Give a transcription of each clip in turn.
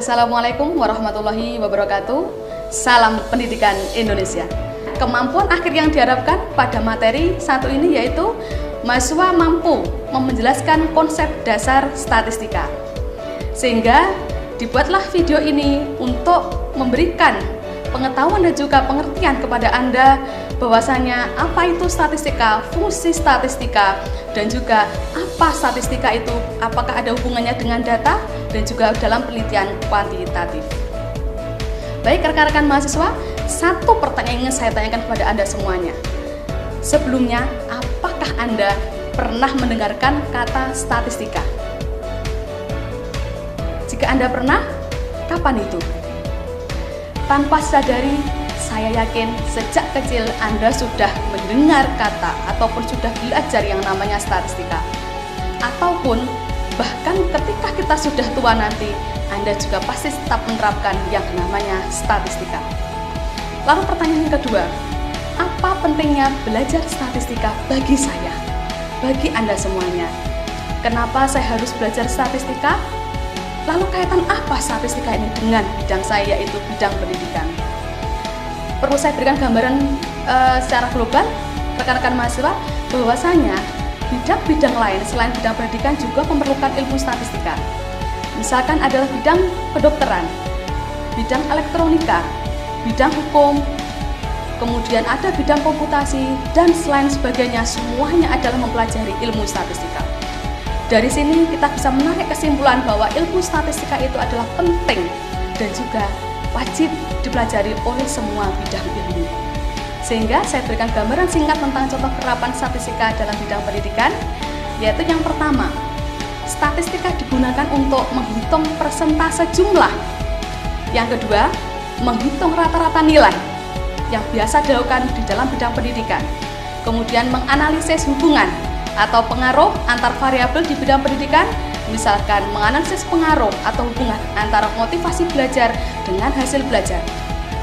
Assalamualaikum warahmatullahi wabarakatuh. Salam pendidikan Indonesia. Kemampuan akhir yang diharapkan pada materi satu ini yaitu mahasiswa mampu menjelaskan konsep dasar statistika. Sehingga dibuatlah video ini untuk memberikan pengetahuan dan juga pengertian kepada Anda bahwasanya apa itu statistika, fungsi statistika, dan juga apa statistika itu, apakah ada hubungannya dengan data dan juga dalam penelitian kuantitatif. Baik rekan-rekan mahasiswa, satu pertanyaan yang ingin saya tanyakan kepada Anda semuanya. Sebelumnya, apakah Anda pernah mendengarkan kata statistika? Jika Anda pernah, kapan itu? Tanpa sadari, saya yakin sejak kecil Anda sudah mendengar kata ataupun sudah belajar yang namanya statistika. Ataupun bahkan ketika kita sudah tua nanti, Anda juga pasti tetap menerapkan yang namanya statistika. Lalu pertanyaan yang kedua, apa pentingnya belajar statistika bagi saya, bagi Anda semuanya? Kenapa saya harus belajar statistika? Lalu kaitan apa statistika ini dengan bidang saya, yaitu bidang pendidikan? Perlu saya berikan gambaran secara global, rekan-rekan mahasiswa, bahwasanya bidang-bidang lain selain bidang pendidikan juga memerlukan ilmu statistika. Misalkan adalah bidang kedokteran, bidang elektronika, bidang hukum, kemudian ada bidang komputasi, dan selain sebagainya, semuanya adalah mempelajari ilmu statistika. Dari sini kita bisa menarik kesimpulan bahwa ilmu statistika itu adalah penting dan juga wajib dipelajari oleh semua bidang ilmu. Sehingga saya berikan gambaran singkat tentang contoh penerapan statistika dalam bidang pendidikan, yaitu yang pertama, statistika digunakan untuk menghitung persentase jumlah. Yang kedua, menghitung rata-rata nilai yang biasa dilakukan di dalam bidang pendidikan. Kemudian menganalisis hubungan atau pengaruh antar variabel di bidang pendidikan, misalkan menganalisis pengaruh atau hubungan antara motivasi belajar dengan hasil belajar.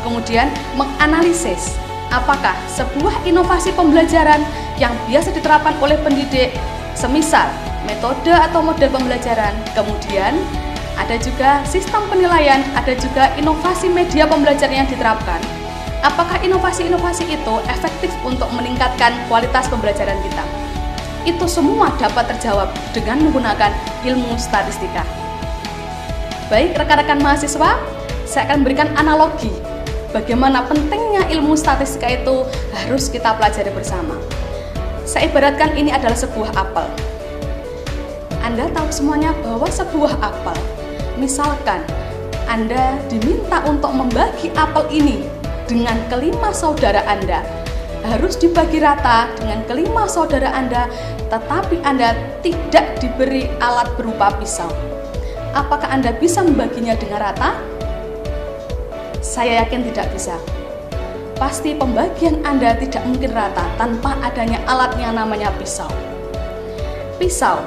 Kemudian menganalisis apakah sebuah inovasi pembelajaran yang biasa diterapkan oleh pendidik, semisal metode atau model pembelajaran. Kemudian ada juga sistem penilaian, ada juga inovasi media pembelajaran yang diterapkan. Apakah inovasi-inovasi itu efektif untuk meningkatkan kualitas pembelajaran kita? Itu semua dapat terjawab dengan menggunakan ilmu statistika. Baik rekan-rekan mahasiswa, saya akan berikan analogi bagaimana pentingnya ilmu statistika itu harus kita pelajari bersama. Saya ibaratkan ini adalah sebuah apel. Anda tahu semuanya bahwa sebuah apel, misalkan Anda diminta untuk membagi apel ini dengan kelima saudara Anda, harus dibagi rata dengan kelima saudara Anda, tetapi Anda tidak diberi alat berupa pisau. Apakah Anda bisa membaginya dengan rata? Saya yakin tidak bisa. Pasti pembagian Anda tidak mungkin rata tanpa adanya alat yang namanya pisau. Pisau,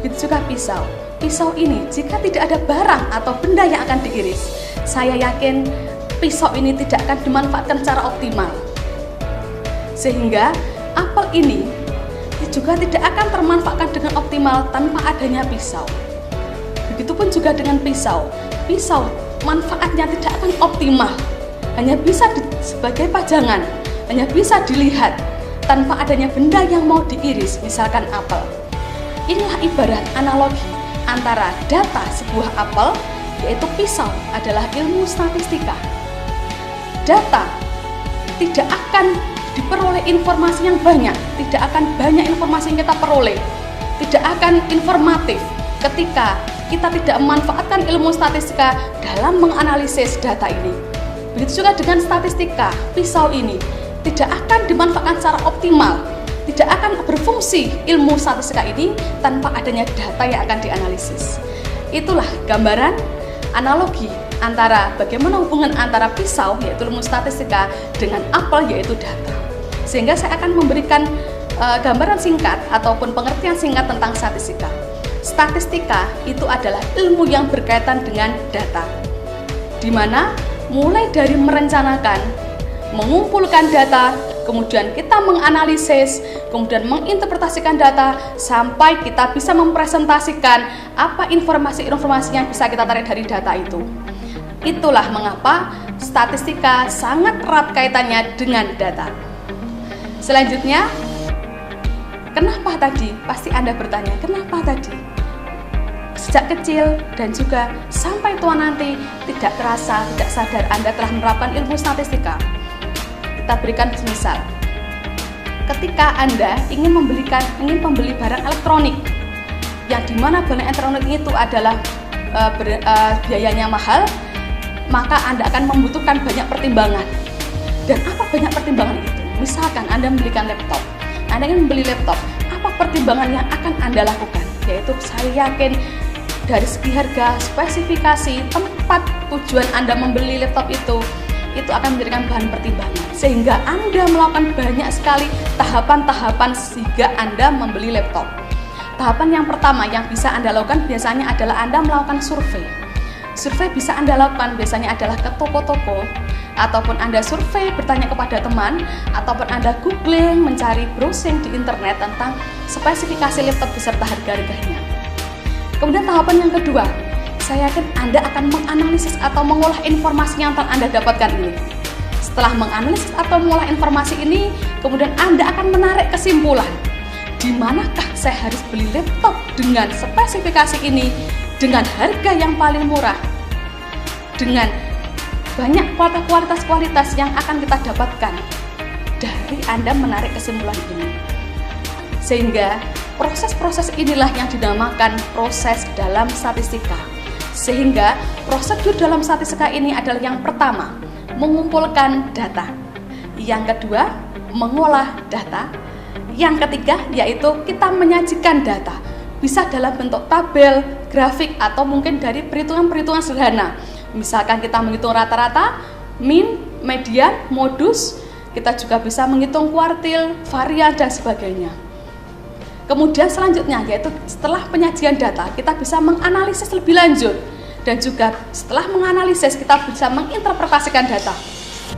itu juga pisau. Pisau ini jika tidak ada barang atau benda yang akan diiris, saya yakin pisau ini tidak akan dimanfaatkan secara optimal. Sehingga apel ini juga tidak akan termanfaatkan dengan optimal tanpa adanya pisau. Begitupun juga dengan pisau. Pisau manfaatnya tidak akan optimal, hanya bisa sebagai pajangan, hanya bisa dilihat tanpa adanya benda yang mau diiris, misalkan apel. Inilah ibarat analogi antara data sebuah apel, yaitu pisau adalah ilmu statistika. Data tidak akan diperoleh informasi yang banyak, tidak akan banyak informasi yang kita peroleh, tidak akan informatif ketika kita tidak memanfaatkan ilmu statistika dalam menganalisis data ini. Begitu juga dengan statistika, pisau ini tidak akan dimanfaatkan secara optimal, tidak akan berfungsi ilmu statistika ini tanpa adanya data yang akan dianalisis. Itulah gambaran analogi antara bagaimana hubungan antara pisau, yaitu ilmu statistika, dengan apel, yaitu data. Sehingga saya akan memberikan gambaran singkat ataupun pengertian singkat tentang statistika. Statistika itu adalah ilmu yang berkaitan dengan data, di mana mulai dari merencanakan, mengumpulkan data, kemudian kita menganalisis, kemudian menginterpretasikan data sampai kita bisa mempresentasikan apa informasi-informasi yang bisa kita tarik dari data itu. Itulah mengapa statistika sangat erat kaitannya dengan data. Selanjutnya, kenapa tadi? Pasti Anda bertanya, kenapa tadi? Sejak kecil dan juga sampai tua nanti tidak terasa, tidak sadar Anda telah menerapkan ilmu statistika. Kita berikan misal, ketika Anda ingin membeli barang elektronik, yang dimana barang elektronik itu adalah biayanya mahal, maka Anda akan membutuhkan banyak pertimbangan. Dan apa banyak pertimbangan itu? Misalkan Anda membelikan laptop, Anda ingin membeli laptop, apa pertimbangan yang akan Anda lakukan? Yaitu saya yakin dari segi harga, spesifikasi, tempat tujuan Anda membeli laptop itu akan menjadikan bahan pertimbangan, sehingga Anda melakukan banyak sekali tahapan-tahapan sehingga Anda membeli laptop. Tahapan yang pertama yang bisa Anda lakukan biasanya adalah Anda melakukan survei. Survei bisa Anda lakukan biasanya adalah ke toko-toko, ataupun Anda survei bertanya kepada teman, ataupun Anda googling, mencari browsing di internet tentang spesifikasi laptop beserta harga-harganya. Kemudian tahapan yang kedua, saya yakin Anda akan menganalisis atau mengolah informasi yang telah Anda dapatkan ini. Setelah menganalisis atau mengolah informasi ini, kemudian Anda akan menarik kesimpulan. Di manakah saya harus beli laptop dengan spesifikasi ini, dengan harga yang paling murah, dengan banyak kualitas-kualitas yang akan kita dapatkan dari Anda menarik kesimpulan ini. Sehingga proses-proses inilah yang dinamakan proses dalam statistika. Sehingga prosedur dalam statistika ini adalah yang pertama, mengumpulkan data. Yang kedua, mengolah data. Yang ketiga, yaitu kita menyajikan data. Bisa dalam bentuk tabel, grafik, atau mungkin dari perhitungan-perhitungan sederhana. Misalkan kita menghitung rata-rata, min, median, modus, kita juga bisa menghitung kuartil, varian, dan sebagainya. Kemudian selanjutnya, yaitu setelah penyajian data, kita bisa menganalisis lebih lanjut. Dan juga setelah menganalisis, kita bisa menginterpretasikan data.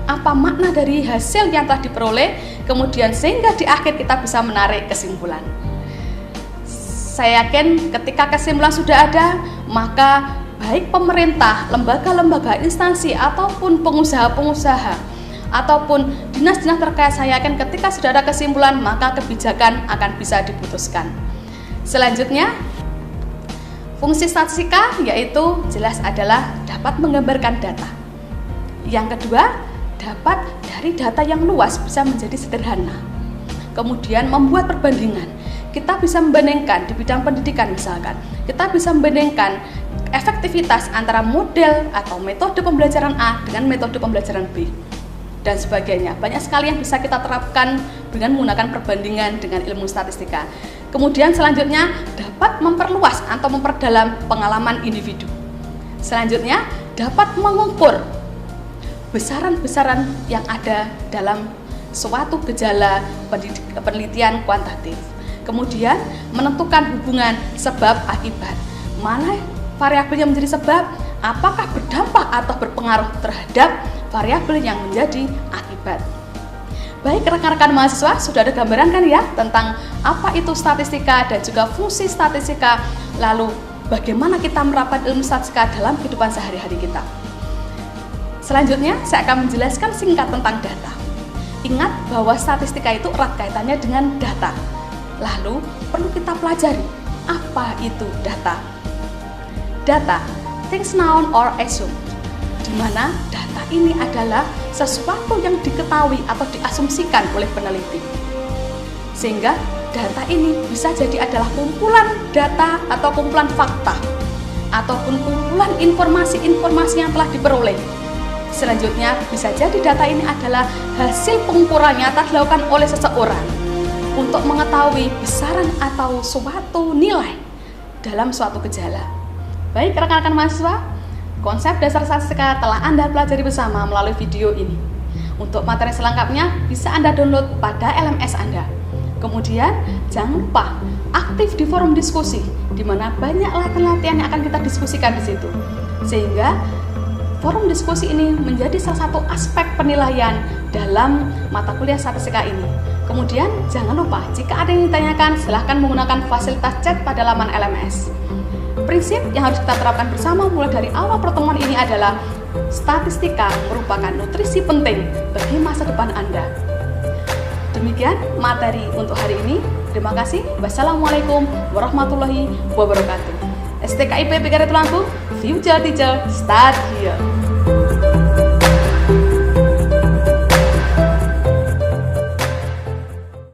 Apa makna dari hasil yang telah diperoleh, kemudian sehingga di akhir kita bisa menarik kesimpulan. Saya yakin ketika kesimpulan sudah ada, maka baik pemerintah, lembaga-lembaga, instansi, ataupun pengusaha-pengusaha, ataupun dinas-dinas terkait, saya yakin ketika sudah ada kesimpulan, maka kebijakan akan bisa diputuskan. Selanjutnya, fungsi statistika yaitu jelas adalah dapat menggambarkan data. Yang kedua, dapat dari data yang luas bisa menjadi sederhana. Kemudian membuat perbandingan. Kita bisa membandingkan di bidang pendidikan misalkan. Kita bisa membandingkan efektivitas antara model atau metode pembelajaran A dengan metode pembelajaran B. Dan sebagainya. Banyak sekali yang bisa kita terapkan dengan menggunakan perbandingan dengan ilmu statistika. Kemudian selanjutnya dapat memperluas atau memperdalam pengalaman individu. Selanjutnya dapat mengukur besaran-besaran yang ada dalam suatu gejala penelitian kuantitatif. Kemudian menentukan hubungan sebab akibat. Mana variabel yang menjadi sebab, apakah berdampak atau berpengaruh terhadap variabel yang menjadi akibat. Baik rekan-rekan mahasiswa, sudah ada gambaran kan ya tentang apa itu statistika dan juga fungsi statistika, lalu bagaimana kita menerapkan ilmu statistika dalam kehidupan sehari-hari kita. Selanjutnya saya akan menjelaskan singkat tentang data. Ingat bahwa statistika itu erat kaitannya dengan data. Lalu perlu kita pelajari apa itu data. Data, things known or assumed, di mana data ini adalah sesuatu yang diketahui atau diasumsikan oleh peneliti. Sehingga data ini bisa jadi adalah kumpulan data atau kumpulan fakta, ataupun kumpulan informasi-informasi yang telah diperoleh. Selanjutnya bisa jadi data ini adalah hasil pengukuran nyata dilakukan oleh seseorang untuk mengetahui besaran atau suatu nilai dalam suatu gejala. Baik rekan-rekan mahasiswa, konsep dasar statistika telah Anda pelajari bersama melalui video ini. Untuk materi selengkapnya bisa Anda download pada LMS Anda. Kemudian jangan lupa aktif di forum diskusi, di mana banyak latihan-latihan yang akan kita diskusikan di situ. Sehingga forum diskusi ini menjadi salah satu aspek penilaian dalam mata kuliah statistika ini. Kemudian jangan lupa jika ada yang ditanyakan silahkan menggunakan fasilitas chat pada laman LMS. Prinsip yang harus kita terapkan bersama mulai dari awal pertemuan ini adalah statistika merupakan nutrisi penting bagi masa depan Anda. Demikian materi untuk hari ini. Terima kasih. Wassalamualaikum warahmatullahi wabarakatuh. STKIP PGRI Tulanggung, Future Teacher Start Here.